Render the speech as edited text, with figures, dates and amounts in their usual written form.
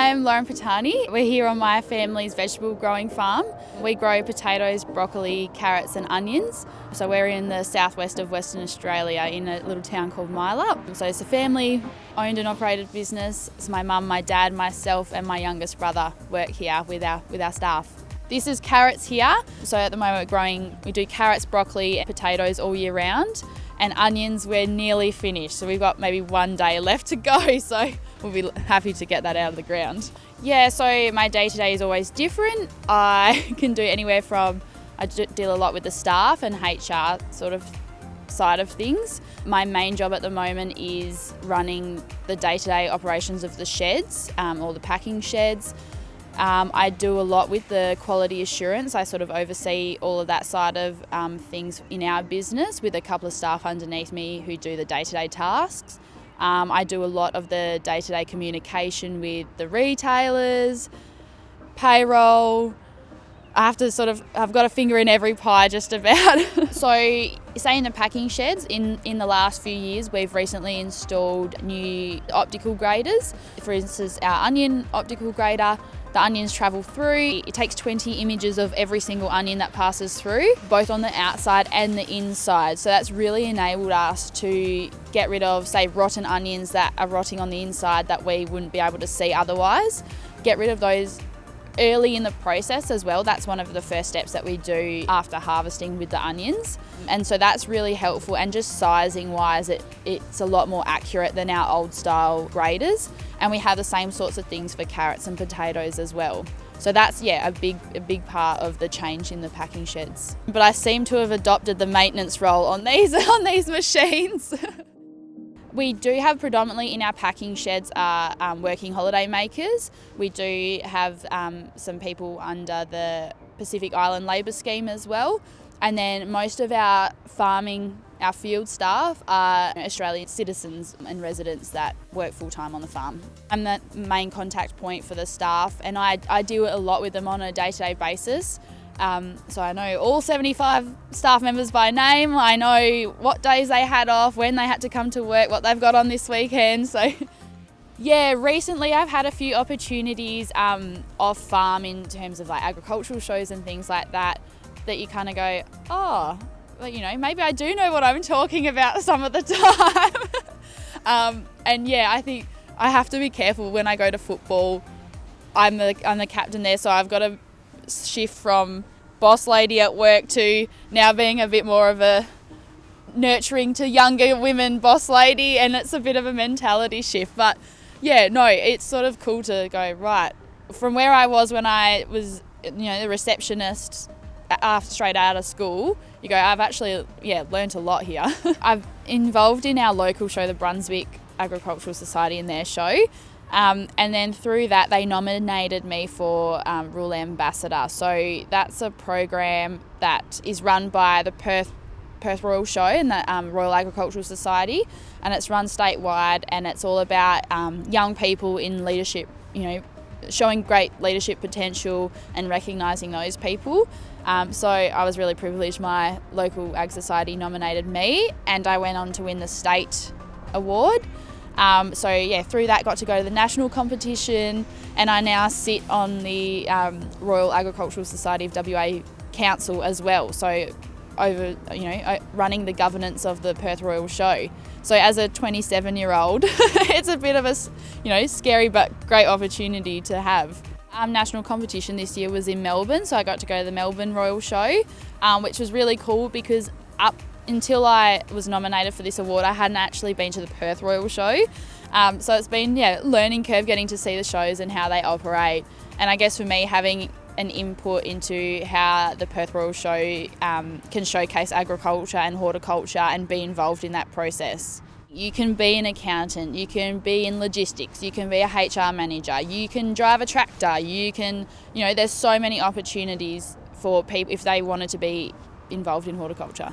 I'm Lauren Patani. We're here on my family's vegetable growing farm. We grow potatoes, broccoli, carrots and onions. So we're in the southwest of Western Australia in a little town called Myla. So it's a family owned and operated business. It's my mum, my dad, myself and my youngest brother work here with our staff. This is carrots here. So at the moment we do carrots, broccoli and potatoes all year round. And onions, we're nearly finished. So we've got maybe 1 day left to go. So we'll be happy to get that out of the ground. Yeah, so my day-to-day is always different. I can do anywhere from, I deal a lot with the staff and HR sort of side of things. My main job at the moment is running the day-to-day operations of the sheds, or the packing sheds. I do a lot with the quality assurance. I sort of oversee all of that side of things in our business with a couple of staff underneath me who do the day-to-day tasks. I do a lot of the day-to-day communication with the retailers, payroll. I've got a finger in every pie just about. So say in the packing sheds, in the last few years, we've recently installed new optical graders. For instance, our onion optical grader, the onions travel through. It takes 20 images of every single onion that passes through, both on the outside and the inside. So that's really enabled us to get rid of, say, rotten onions that are rotting on the inside that we wouldn't be able to see otherwise. Get rid of those early in the process as well. That's one of the first steps that we do after harvesting with the onions. And so that's really helpful, and just sizing wise it's a lot more accurate than our old style graders, and we have the same sorts of things for carrots and potatoes as well. So that's a big part of the change in the packing sheds. But I seem to have adopted the maintenance role on these machines. We do have predominantly in our packing sheds are working holiday makers. We do have some people under the Pacific Island Labour Scheme as well. And then most of our field staff are Australian citizens and residents that work full-time on the farm. I'm the main contact point for the staff, and I deal a lot with them on a day-to-day basis. So I know all 75 staff members by name. I know what days they had off, when they had to come to work, what they've got on this weekend. So yeah, recently I've had a few opportunities off farm in terms of like agricultural shows and things like that you kind of go, oh, well, maybe I do know what I'm talking about some of the time. And yeah, I think I have to be careful when I go to football. I'm the captain there, so I've got to shift from boss lady at work to now being a bit more of a nurturing to younger women boss lady, and it's a bit of a mentality shift. But yeah, no, it's sort of cool to go, right, from where I was when I was the receptionist straight out of school, you go, I've actually learnt a lot here. I'm involved in our local show, the Brunswick Agricultural Society, in their show. And then through that, they nominated me for Rural Ambassador. So that's a program that is run by the Perth Royal Show and the Royal Agricultural Society, and it's run statewide, and it's all about young people in leadership, showing great leadership potential and recognising those people. So I was really privileged. My local Ag Society nominated me, and I went on to win the state award. Through that got to go to the national competition, and I now sit on the Royal Agricultural Society of WA Council as well. So running the governance of the Perth Royal Show. So as a 27-year-old, it's a bit of a scary but great opportunity to have. National competition this year was in Melbourne, so I got to go to the Melbourne Royal Show, which was really cool because up until I was nominated for this award, I hadn't actually been to the Perth Royal Show. So it's been learning curve, getting to see the shows and how they operate. And I guess for me, having an input into how the Perth Royal Show can showcase agriculture and horticulture and be involved in that process. You can be an accountant, you can be in logistics, you can be a HR manager, you can drive a tractor, you can, there's so many opportunities for people if they wanted to be involved in horticulture.